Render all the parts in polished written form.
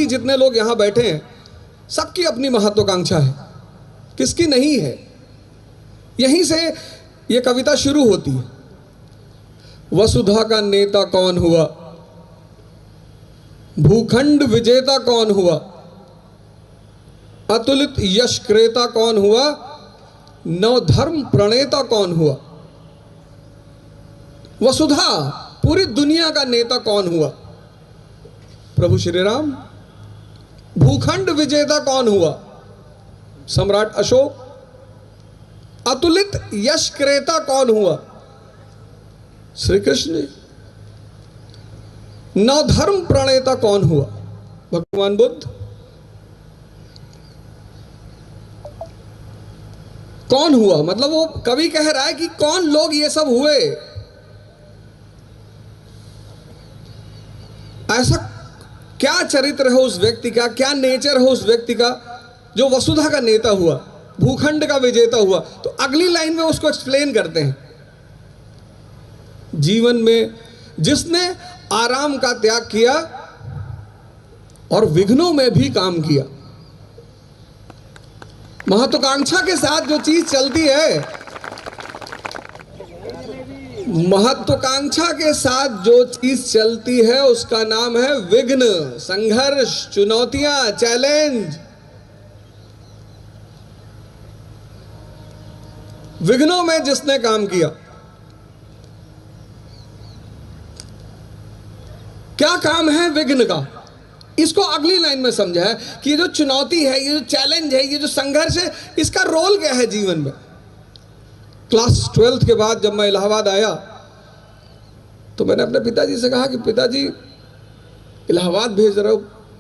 जितने लोग यहाँ बैठे हैं सबकी अपनी महत्वाकांक्षा है, किसकी नहीं है। यहीं से ये कविता शुरू होती है। वसुधा का नेता कौन हुआ, भूखंड विजेता कौन हुआ, अतुलित यश क्रेता कौन हुआ, नवधर्म प्रणेता कौन हुआ। वसुधा पूरी दुनिया का नेता कौन हुआ, प्रभु श्री राम। भूखंड विजेता कौन हुआ, सम्राट अशोक। अतुलित यश क्रेता कौन हुआ, श्री कृष्ण। नवधर्म प्रणेता कौन हुआ, भगवान बुद्ध। कौन हुआ मतलब वो कवि कह रहा है कि कौन लोग ये सब हुए। ऐसा क्या चरित्र है उस व्यक्ति का, क्या नेचर है उस व्यक्ति का जो वसुधा का नेता हुआ, भूखंड का विजेता हुआ। तो अगली लाइन में उसको एक्सप्लेन करते हैं। जीवन में जिसने आराम का त्याग किया और विघ्नों में भी काम किया। महत्वाकांक्षा के साथ जो चीज चलती है, महत्वाकांक्षा के साथ जो चीज चलती है उसका नाम है विघ्न, संघर्ष, चुनौतियां, चैलेंज। विघ्नों में जिसने काम किया, क्या काम है विघ्न का, इसको अगली लाइन में समझा है कि ये जो चुनौती है, ये जो चैलेंज है, ये जो संघर्ष है, इसका रोल क्या है जीवन में। क्लास 12th के बाद जब मैं इलाहाबाद आया तो मैंने अपने पिताजी से कहा कि पिताजी इलाहाबाद भेज रहे हो।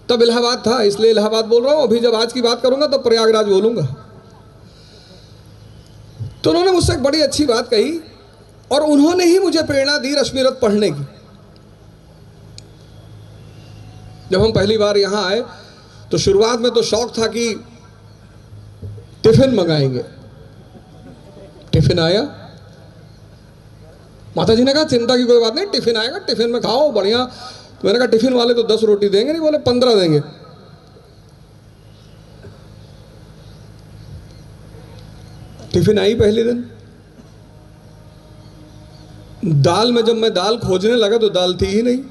तब इलाहाबाद था इसलिए इलाहाबाद बोल रहा हूं, अभी जब आज की बात करूंगा तो प्रयागराज बोलूंगा। तो उन्होंने मुझसे एक बड़ी अच्छी बात कही और उन्होंने ही मुझे प्रेरणा दी रश्मिरथ पढ़ने की। जब हम पहली बार यहां आए तो शुरुआत में तो शौक था कि टिफिन मंगाएंगे। टिफिन आया, माता जी ने कहा चिंता की कोई बात नहीं, टिफिन आएगा, टिफिन में खाओ बढ़िया। तो मैंने कहा टिफिन वाले तो 10 रोटी देंगे नहीं, बोले 15 देंगे। टिफिन आई पहले दिन। दाल में जब मैं दाल खोजने लगा तो दाल थी ही नहीं।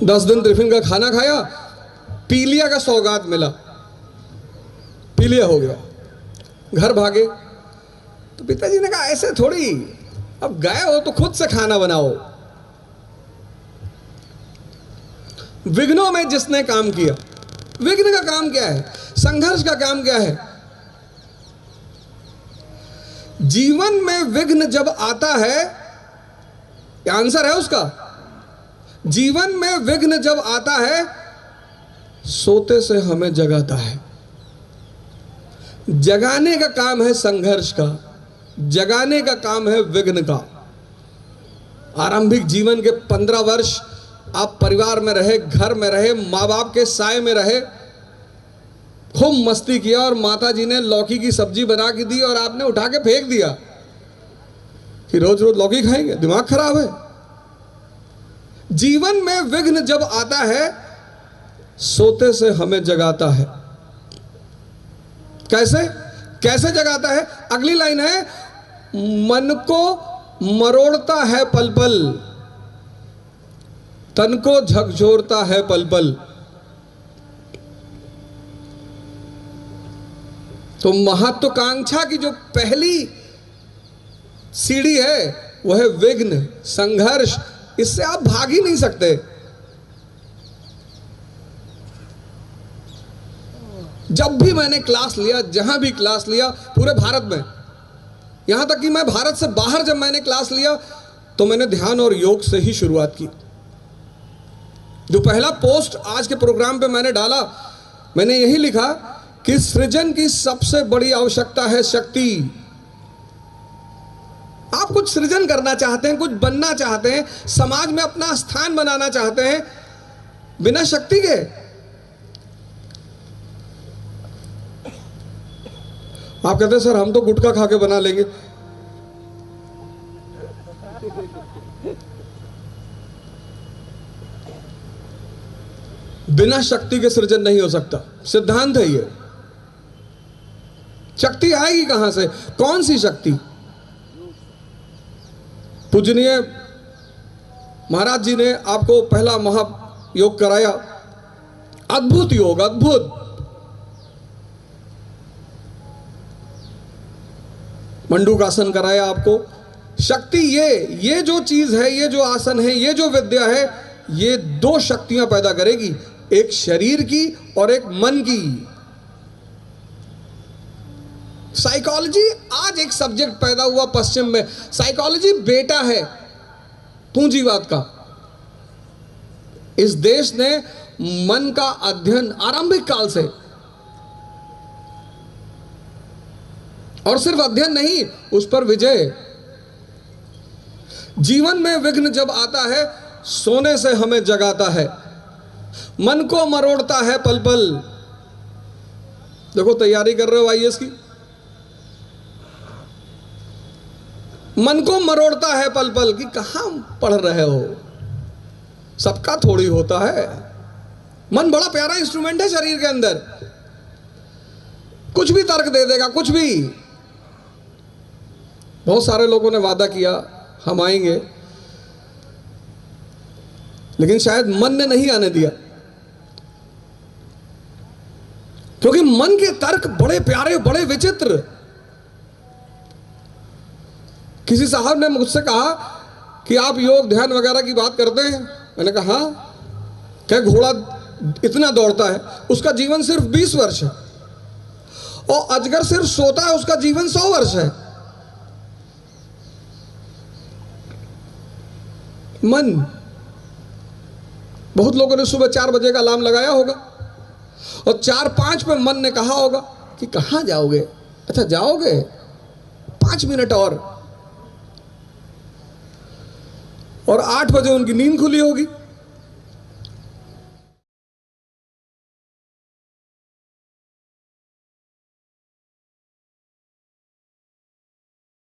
10 दिन टिफिन का खाना खाया, पीलिया का सौगात मिला, पीलिया हो गया, घर भागे। तो पिताजी ने कहा ऐसे थोड़ी, अब गए हो तो खुद से खाना बनाओ। विघ्नों में जिसने काम किया, विघ्न का काम क्या है, संघर्ष का काम क्या है। जीवन में विघ्न जब आता है, क्या आंसर है उसका, जीवन में विघ्न जब आता है सोते से हमें जगाता है। जगाने का काम है संघर्ष का, जगाने का काम है विघ्न का। आरंभिक जीवन के 15 वर्ष आप परिवार में रहे, घर में रहे, माँ बाप के साए में रहे, खूब मस्ती किया और माता जी ने लौकी की सब्जी बना के दी और आपने उठा के फेंक दिया कि रोज रोज लौकी खाएंगे, दिमाग खराब है। जीवन में विघ्न जब आता है सोते से हमें जगाता है। कैसे कैसे जगाता है, अगली लाइन है, मन को मरोड़ता है पल पल, तन को झकझोरता है पल पल। तो महत्वाकांक्षा की जो पहली सीढ़ी है वह है विघ्न, संघर्ष। इससे आप भाग ही नहीं सकते। जब भी मैंने क्लास लिया, जहां भी क्लास लिया पूरे भारत में, यहां तक कि मैं भारत से बाहर जब मैंने क्लास लिया तो मैंने ध्यान और योग से ही शुरुआत की। जो पहला पोस्ट आज के प्रोग्राम पे मैंने डाला, मैंने यही लिखा कि सृजन की सबसे बड़ी आवश्यकता है शक्ति। आप कुछ सृजन करना चाहते हैं, कुछ बनना चाहते हैं, समाज में अपना स्थान बनाना चाहते हैं, बिना शक्ति के आप कहते हैं सर हम तो गुटखा खा के बना लेंगे। बिना शक्ति के सृजन नहीं हो सकता, सिद्धांत है ये। शक्ति आएगी कहां से? कौन सी शक्ति? पूजनीय महाराज जी ने आपको पहला महायोग कराया, अद्भुत योग, अद्भुत। मंडूकासन कराया आपको। शक्ति ये जो चीज है, ये जो आसन है, ये जो विद्या है, ये दो शक्तियां पैदा करेगी, एक शरीर की और एक मन की। साइकोलॉजी आज एक सब्जेक्ट पैदा हुआ पश्चिम में। साइकोलॉजी बेटा है पूंजीवाद का। इस देश ने मन का अध्ययन आरंभिक काल से, और सिर्फ अध्ययन नहीं, उस पर विजय। जीवन में विघ्न जब आता है, सोने से हमें जगाता है, मन को मरोड़ता है पल पल। देखो तैयारी कर रहे हो आईएएस की, मन को मरोड़ता है पल पल कि कहां पढ़ रहे हो, सबका थोड़ी होता है। मन बड़ा प्यारा इंस्ट्रूमेंट है शरीर के अंदर, कुछ भी तर्क दे देगा, कुछ भी। बहुत सारे लोगों ने वादा किया हम आएंगे, लेकिन शायद मन ने नहीं आने दिया, क्योंकि मन के तर्क बड़े प्यारे, बड़े विचित्र। किसी साहब ने मुझसे कहा कि आप योग ध्यान वगैरह की बात करते हैं। मैंने कहा हाँ। क्या घोड़ा इतना दौड़ता है, उसका जीवन सिर्फ 20 वर्ष है, और अजगर सिर्फ सोता है, उसका जीवन 100 वर्ष है। मन, बहुत लोगों ने सुबह 4 बजे का अलार्म लगाया होगा, और 4-5 पे मन ने कहा होगा कि कहां जाओगे? अच्छा जाओगे 5 मिनट और 8 बजे उनकी नींद खुली होगी।